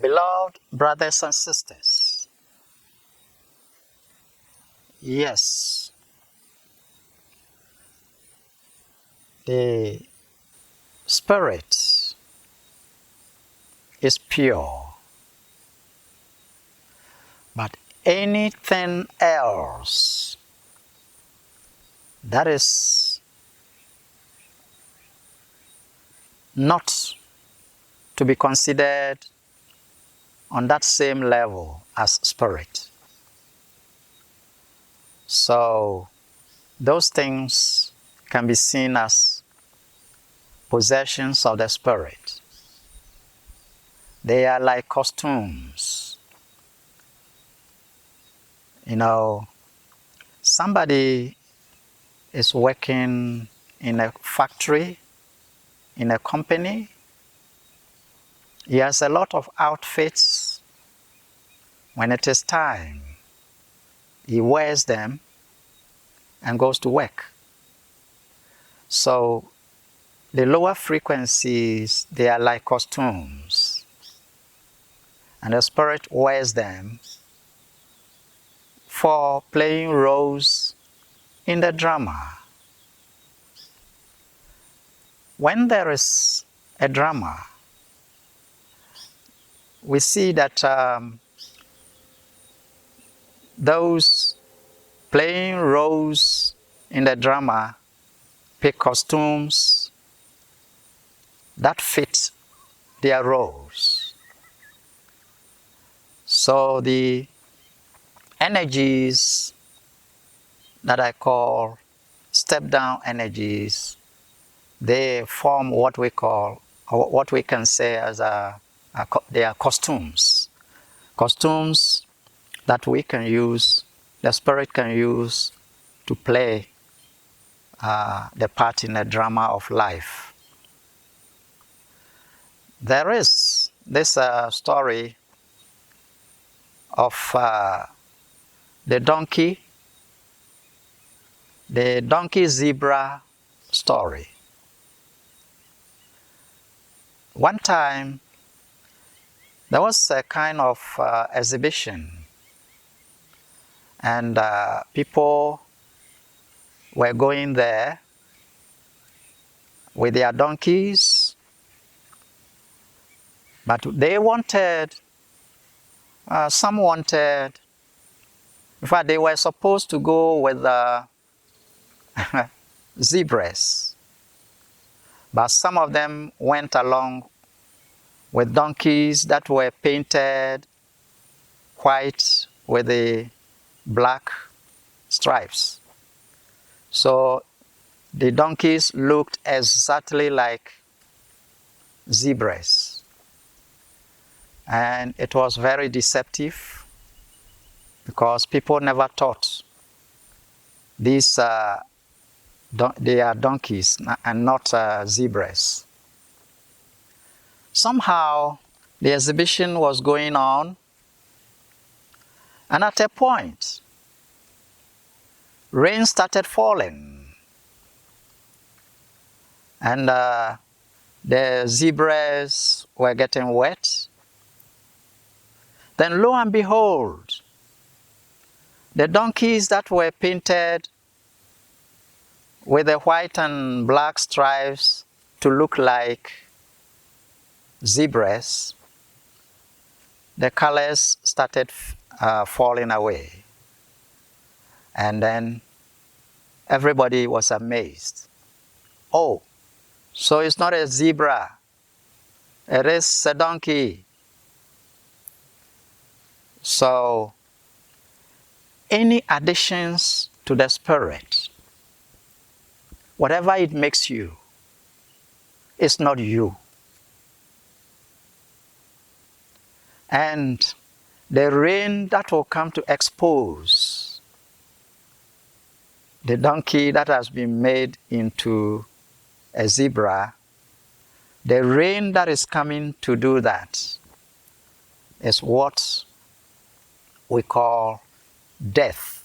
Beloved brothers and sisters, yes, the spirit is pure, but anything else that is not to be considered on that same level as spirit. So those things can be seen as possessions of the spirit. They are like costumes. You know, somebody is working in a factory, in a company. He has a lot of outfits. When it is time, he wears them and goes to work. So the lower frequencies, they are like costumes. And the spirit wears them for playing roles in the drama. When there is a drama, we see that those playing roles in the drama pick costumes that fit their roles. So the energies that I call step-down energies, they form what we call, or what we can say as they are costumes. Costumes that we can use, the spirit can use to play the part in the drama of life. There is this story of the donkey zebra story. One time, there was a kind of exhibition, and people were going there with their donkeys, but they wanted, some wanted, in fact, they were supposed to go with zebras, but some of them went along with donkeys that were painted white with the black stripes. So the donkeys looked exactly like zebras. And it was very deceptive because people never thought these they are donkeys and not zebras. Somehow the exhibition was going on, and at a point rain started falling, and the zebras were getting wet. Then lo and behold, the donkeys that were painted with the white and black stripes to look like zebras, the colors started falling away. And then everybody was amazed. Oh, so it's not a zebra, it is a donkey. So any additions to the spirit, whatever it makes you, it's not you. And the rain that will come to expose the donkey that has been made into a zebra, the rain that is coming to do that is what we call death.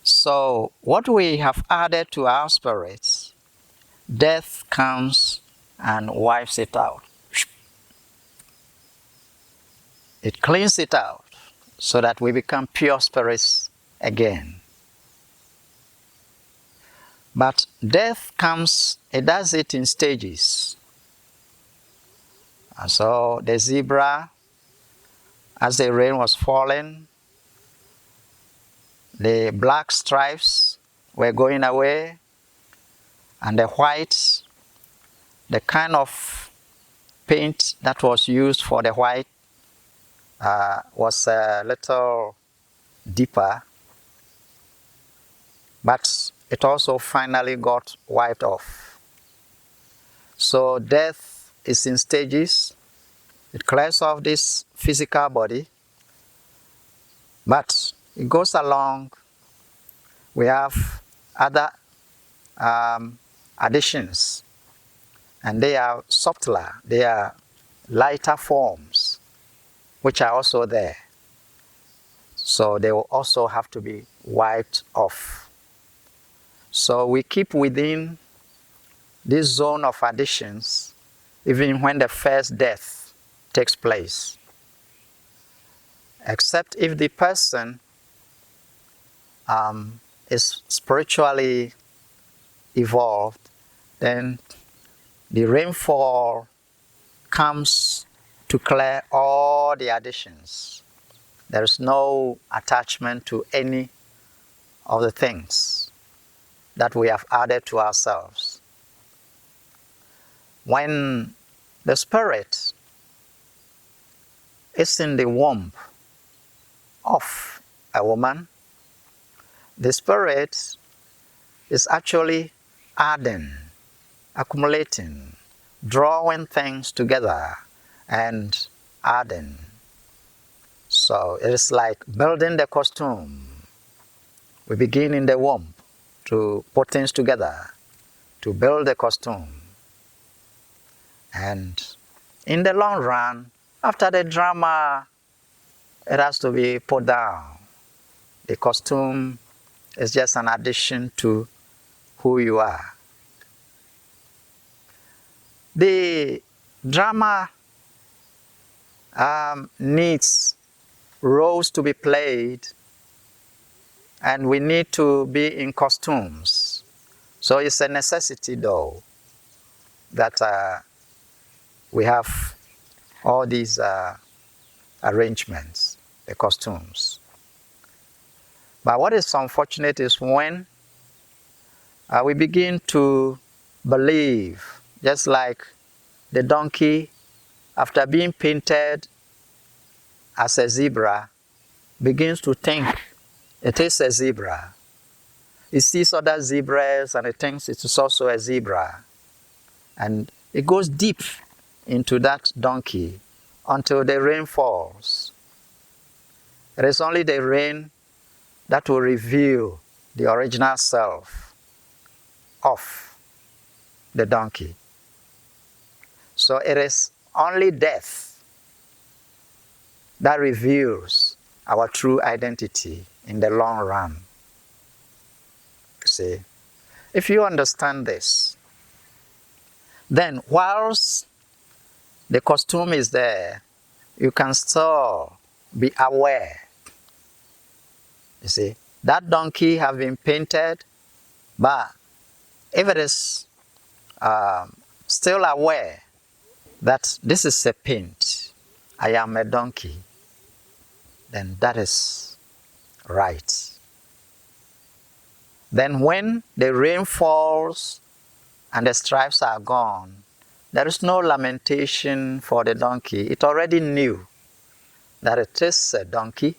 So what we have added to our spirits, death comes and wipes it out. It cleans it out so that we become pure spirits again. But death comes, it does it in stages. And so the zebra, as the rain was falling, the black stripes were going away, and the white, the kind of paint that was used for the white was a little deeper, but it also finally got wiped off. So death is in stages. It clears off this physical body, but it goes along. We have other additions, and they are subtler, they are lighter forms, which are also there. So they will also have to be wiped off. So we keep within this zone of additions even when the first death takes place. Except if the person is spiritually evolved, then the rainfall comes to clear all the additions. There is no attachment to any of the things that we have added to ourselves. When the spirit is in the womb of a woman, the spirit is actually adding, accumulating, drawing things together and adding. So it is like building the costume. We begin in the womb to put things together, to build the costume. And in the long run, after the drama, it has to be put down. The costume is just an addition to who you are. The drama needs roles to be played, and we need to be in costumes. So it's a necessity, though, that we have all these arrangements, the costumes. But what is unfortunate is when we begin to believe, just like the donkey, after being painted as a zebra, begins to think it is a zebra. It sees other zebras and it thinks it is also a zebra. And it goes deep into that donkey until the rain falls. It is only the rain that will reveal the original self of the donkey. So it is only death that reveals our true identity in the long run. See, if you understand this, then whilst the costume is there, you can still be aware. You see, that donkey has been painted, but if it is still aware that this is a paint, I am a donkey, then that is right. Then when the rain falls and the stripes are gone, there is no lamentation for the donkey. It already knew that it is a donkey,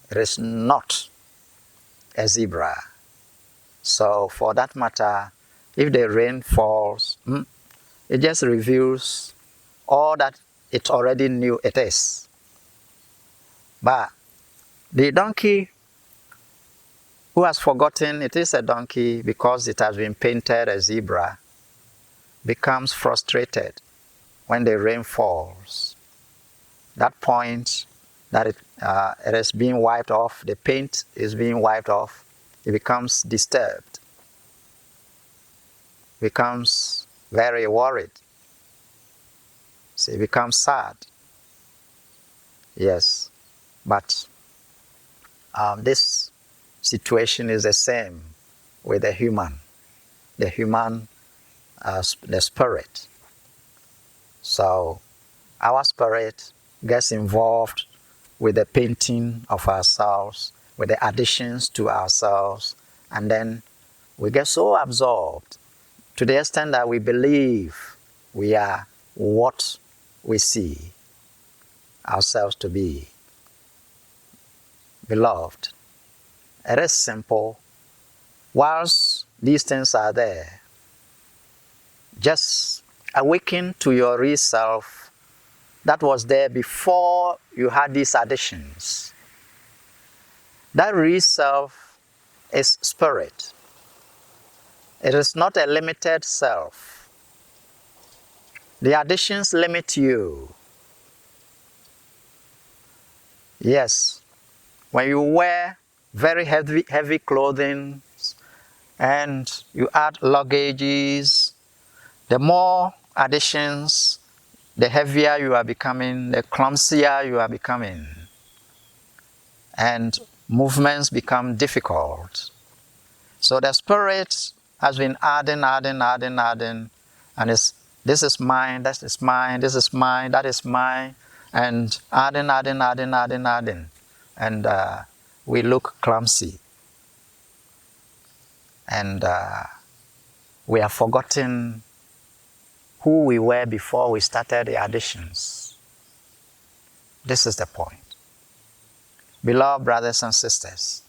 it is not a zebra. So for that matter, if the rain falls, it just reveals all that it already knew it is. But the donkey who has forgotten it is a donkey because it has been painted a zebra becomes frustrated when the rain falls. That point that it is being wiped off, the paint is being wiped off, it becomes disturbed, becomes very worried. So it becomes sad. Yes, but this situation is the same with the human, the spirit. So our spirit gets involved with the painting of ourselves, with the additions to ourselves, and then we get so absorbed to the extent that we believe we are what we see ourselves to be. Beloved, it is simple. Whilst these things are there, just awaken to your real self that was there before you had these additions. That real self is spirit. It is not a limited self. The additions limit you. Yes, when you wear very heavy clothing and you add luggages, the more additions, the heavier you are becoming, the clumsier you are becoming, and movements become difficult. So the spirit has been adding, and this is mine, that is mine, this is mine, that is mine, and adding. And we look clumsy. And we have forgotten who we were before we started the additions. This is the point. Beloved brothers and sisters,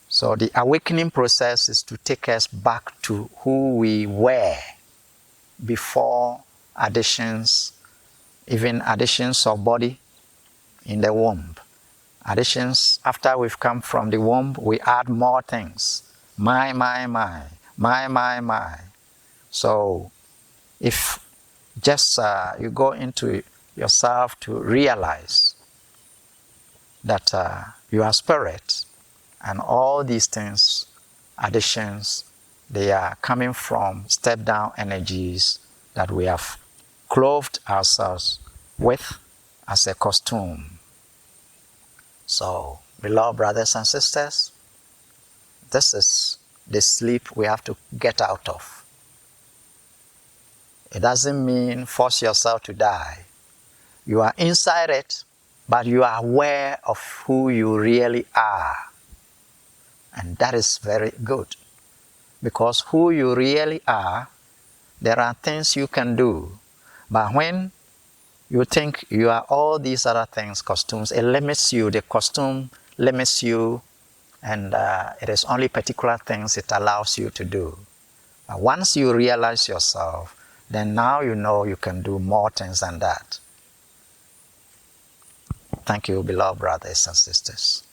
so the awakening process is to take us back to who we were before additions, even additions of body in the womb. Additions, after we've come from the womb, we add more things. My. So if just you go into yourself to realize that you are spirit, and all these things, additions, they are coming from step-down energies that we have clothed ourselves with as a costume. So, beloved brothers and sisters, this is the sleep we have to get out of. It doesn't mean force yourself to die. You are inside it, but you are aware of who you really are. And that is very good. Because who you really are, there are things you can do. But when you think you are all these other things, costumes, it limits you. The costume limits you, and it is only particular things it allows you to do. But once you realize yourself, then now you know you can do more things than that. Thank you, beloved brothers and sisters.